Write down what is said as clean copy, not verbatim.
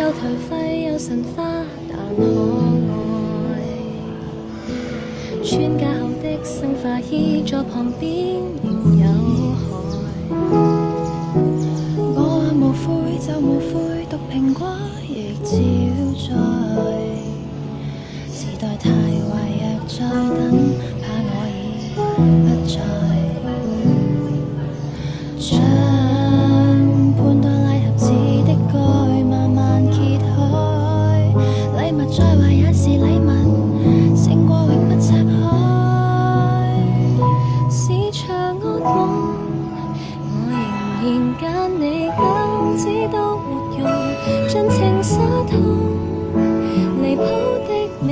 又頹廢又神化，但可愛。穿架後的生化衣在旁邊仍有害。我無悔就無悔，毒蘋果亦照在。時代太壞，若再等，怕我已不在。將潘多拉盒子的蓋慢慢揭開，禮物再壞也是禮物，勝過永不拆開。市場安穩，我仍然揀你，兩子都沒用，盡情灑脫離譜的美。